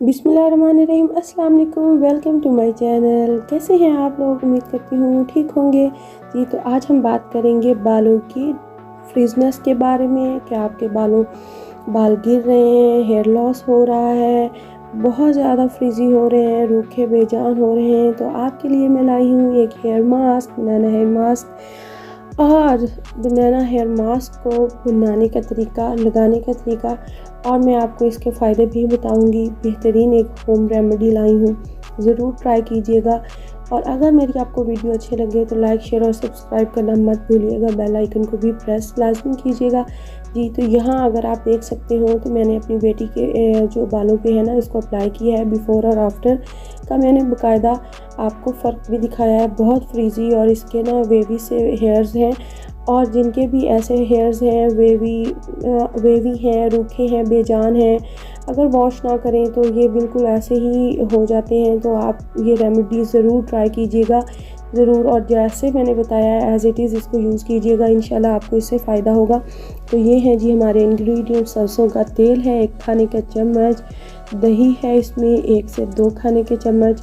बिस्मिल्लाहिर्रहमानिर्रहीम। अस्सलाम वालेकुम, वेलकम टू माय चैनल। कैसे हैं आप लोग? उम्मीद करती हूँ ठीक होंगे जी। तो आज हम बात करेंगे बालों की फ्रिजनेस के बारे में। क्या आपके बाल गिर रहे हैं, हेयर लॉस हो रहा है, बहुत ज़्यादा फ्रिजी हो रहे हैं, रूखे बेजान हो रहे हैं, तो आपके लिए मैं लाई हूँ एक hair mask, banana hair mask. और बनाना हेयर मास्क को बनाने का तरीका, लगाने का तरीका, और मैं आपको इसके फ़ायदे भी बताऊंगी। बेहतरीन एक होम रेमेडी लाई हूँ, ज़रूर ट्राई कीजिएगा। और अगर मेरी आपको वीडियो अच्छे लगे तो लाइक, शेयर और सब्सक्राइब करना मत भूलिएगा। बेल आइकन को भी प्रेस लाजमी कीजिएगा जी। तो यहाँ अगर आप देख सकते हो तो मैंने अपनी बेटी के जो बालों पे है ना, इसको अप्लाई किया है। बिफ़ोर और आफ्टर का मैंने बाकायदा आपको फ़र्क भी दिखाया है। बहुत फ्रीजी और इसके ना वेवी से हेयर्स हैं, और जिनके भी ऐसे हेयर्स हैं वेवी हैं, रूखे हैं, बेजान हैं, अगर वॉश ना करें तो ये बिल्कुल ऐसे ही हो जाते हैं। तो आप ये रेमेडी ज़रूर ट्राई कीजिएगा, ज़रूर। और जैसे मैंने बताया है एज़ इट इज़ इसको यूज़ कीजिएगा, इंशाल्लाह आपको इससे फ़ायदा होगा। तो ये है जी हमारे इंग्रेडिएंट। सरसों का तेल है 1 खाने का चम्मच, दही है इसमें 1 से 2 खाने के चम्मच,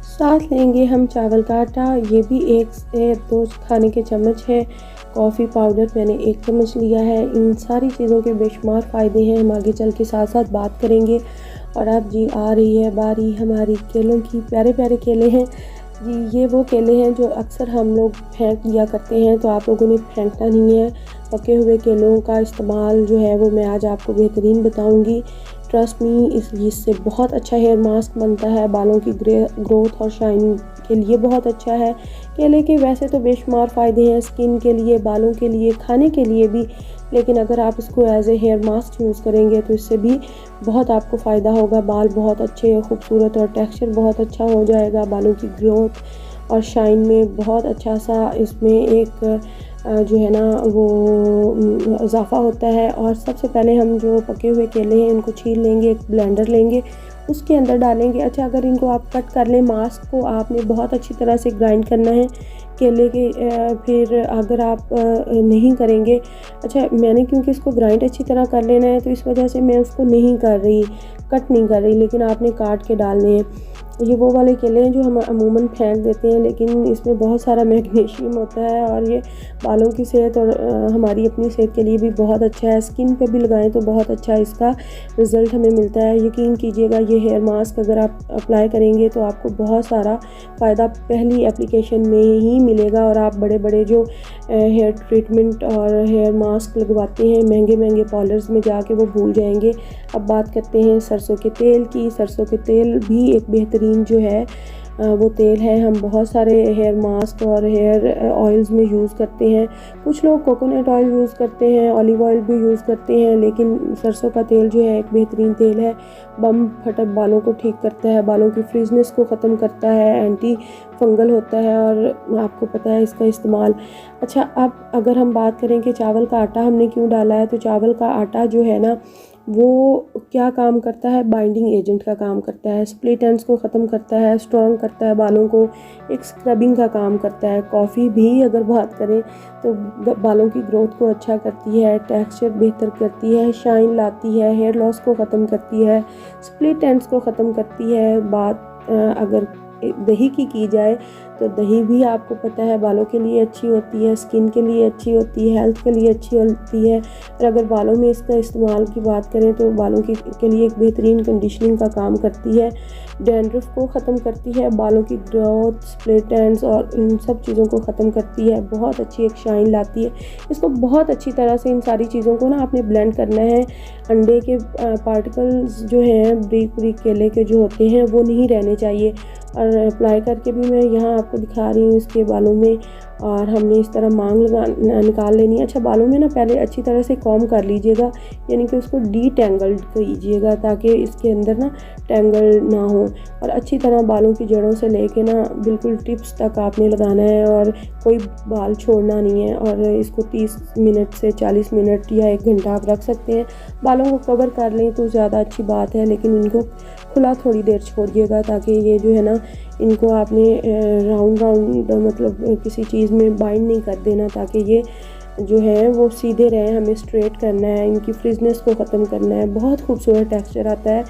साथ लेंगे हम चावल का आटा, ये भी 1 से 2 खाने के चम्मच है। कॉफ़ी पाउडर मैंने 1 चम्मच लिया है। इन सारी चीज़ों के बेशुमार फ़ायदे हैं, हम आगे चल के साथ साथ बात करेंगे। और अब जी आ रही है बारी हमारी केलों की। प्यारे प्यारे केले हैं जी, ये वो केले हैं जो अक्सर हम लोग फेंक दिया करते हैं, तो आप लोगों ने फेंकना नहीं है। पके हुए केलों का इस्तेमाल जो है वो मैं आज आपको बेहतरीन बताऊंगी। ट्रस्ट मी, इससे बहुत अच्छा हेयर मास्क बनता है, बालों की ग्रोथ और शाइन के लिए बहुत अच्छा है। केले के वैसे तो बेशुमार फ़ायदे हैं, स्किन के लिए, बालों के लिए, खाने के लिए भी, लेकिन अगर आप इसको as a hair mask use करेंगे तो इससे भी बहुत आपको फ़ायदा होगा। बाल बहुत अच्छे, खूबसूरत और टेक्सचर बहुत अच्छा हो जाएगा। बालों की ग्रोथ और शाइन में बहुत अच्छा सा इसमें एक जो है ना वो इजाफ़ा होता है। और सबसे पहले हम जो पके हुए केले हैं इनको छील लेंगे, एक ब्लेंडर लेंगे, उसके अंदर डालेंगे। अच्छा, अगर इनको आप कट कर लें, मास्क को आपने बहुत अच्छी तरह से ग्राइंड करना है केले के। फिर अगर आप नहीं करेंगे, अच्छा मैंने क्योंकि इसको ग्राइंड अच्छी तरह कर लेना है तो इस वजह से मैं उसको नहीं कर रही, कट नहीं कर रही, लेकिन आपने काट के डालने हैं। ये वो वाले केले हैं जो हम अमूमन फेंक देते हैं, लेकिन इसमें बहुत सारा मैग्नीशियम होता है और ये बालों की सेहत और हमारी अपनी सेहत के लिए भी बहुत अच्छा है। स्किन पे भी लगाएं तो बहुत अच्छा इसका रिज़ल्ट हमें मिलता है। यकीन कीजिएगा, ये हेयर मास्क अगर आप अप्लाई करेंगे तो आपको बहुत सारा फ़ायदा पहली एप्लीकेशन में ही मिलेगा। और आप बड़े बड़े जो हेयर ट्रीटमेंट और हेयर मास्क लगवाते हैं महंगे महंगे पार्लर्स में जाके, वो भूल जाएंगे। अब बात करते हैं सरसों के तेल की। सरसों के तेल भी एक बेहतरीन जो है वो तेल है, हम बहुत सारे हेयर मास्क और हेयर ऑयल्स में यूज़ करते हैं। कुछ लोग कोकोनट ऑयल यूज़ करते हैं, ऑलिव ऑयल भी यूज़ करते हैं, लेकिन सरसों का तेल जो है एक बेहतरीन तेल है। बम फटक बालों को ठीक करता है, बालों की फ्रिजनेस को ख़त्म करता है, एंटी फंगल होता है, और आपको पता है इसका इस्तेमाल। अच्छा, अब अगर हम बात करें कि चावल का आटा हमने क्यों डाला है, तो चावल का आटा जो है ना वो क्या काम करता है, बाइंडिंग एजेंट का काम करता है, स्प्लिट एंड्स को ख़त्म करता है, स्ट्रॉन्ग करता है बालों को, एक स्क्रबिंग का काम करता है। कॉफ़ी भी अगर बात करें तो बालों की ग्रोथ को अच्छा करती है, टेक्सचर बेहतर करती है, शाइन लाती है, हेयर लॉस को ख़त्म करती है, स्प्लिट एंड्स को ख़त्म करती है। बात अगर दही की जाए तो दही भी आपको पता है बालों के लिए अच्छी होती है, स्किन के लिए अच्छी होती है, हेल्थ के लिए अच्छी होती है। और अगर बालों में इसका इस्तेमाल की बात करें तो बालों के लिए एक बेहतरीन कंडीशनिंग का काम करती है, डैंड्रफ को ख़त्म करती है, बालों की ग्रोथ, स्प्लिट एंड्स और इन सब चीज़ों को ख़त्म करती है, बहुत अच्छी एक शाइन लाती है। इसको बहुत अच्छी तरह से इन सारी चीज़ों को ना आपने ब्लेंड करना है। अंडे के पार्टिकल्स जो हैं, ब्रीक ब्रीक केले के जो होते हैं, वो नहीं रहने चाहिए। और अप्लाई करके भी मैं यहाँ आपको दिखा रही हूँ इसके बालों में। और हमने इस तरह मांग निकाल लेनी है। अच्छा, बालों में ना पहले अच्छी तरह से कॉम्ब कर लीजिएगा, यानी कि उसको डीटेंगल्ड कीजिएगा ताकि इसके अंदर ना टेंगल ना हो। और अच्छी तरह बालों की जड़ों से लेके ना बिल्कुल टिप्स तक आपने लगाना है, और कोई बाल छोड़ना नहीं है। और इसको 30 मिनट से 40 मिनट या 1 घंटा आप रख सकते हैं। बालों को कवर कर लें तो ज़्यादा अच्छी बात है, लेकिन इनको खुला थोड़ी देर छोड़िएगा, ताकि ये जो है ना, इनको आपने राउंड राउंड मतलब किसी चीज़ में बाइंड नहीं कर देना, ताकि ये जो है वो सीधे रहें, हमें स्ट्रेट करना है, इनकी फ्रिजनेस को ख़त्म करना है। बहुत खूबसूरत टेक्सचर आता है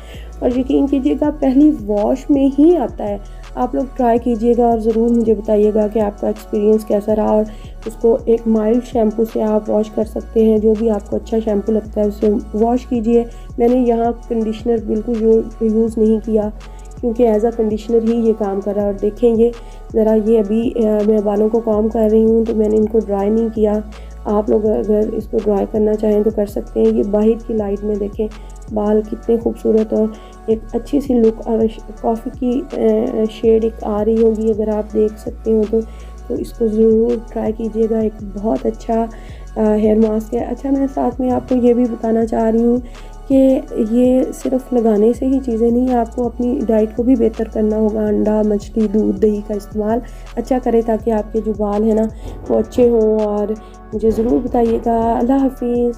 और यकीन कीजिएगा पहली वॉश में ही आता है। आप लोग ट्राई कीजिएगा और ज़रूर मुझे बताइएगा कि आपका एक्सपीरियंस कैसा रहा। और उसको एक माइल्ड शैम्पू से आप वॉश कर सकते हैं, जो भी आपको अच्छा शैम्पू लगता है उससे वॉश कीजिए। मैंने यहाँ कंडीशनर बिल्कुल यूज़ नहीं किया क्योंकि एज अ कंडीशनर ही ये काम कर रहा है। और देखें ये ज़रा, ये अभी मैं बालों को कॉम्ब कर रही हूँ तो मैंने इनको ड्राई नहीं किया। आप लोग अगर इसको ड्राई करना चाहें तो कर सकते हैं। ये बाहर की लाइट में देखें बाल कितने खूबसूरत और एक अच्छी सी लुक और कॉफ़ी की शेड एक आ रही होगी, अगर आप देख सकते हो तो इसको ज़रूर ट्राई कीजिएगा। एक बहुत अच्छा हेयर मास्क है। अच्छा, मैं साथ में आपको ये भी बताना चाह रही हूँ कि ये सिर्फ लगाने से ही चीज़ें नहीं, आपको अपनी डाइट को भी बेहतर करना होगा। अंडा, मछली, दूध, दही का इस्तेमाल अच्छा करें ताकि आपके जो बाल हैं ना वो अच्छे हों। और मुझे ज़रूर बताइएगा। अल्लाह हाफिज़।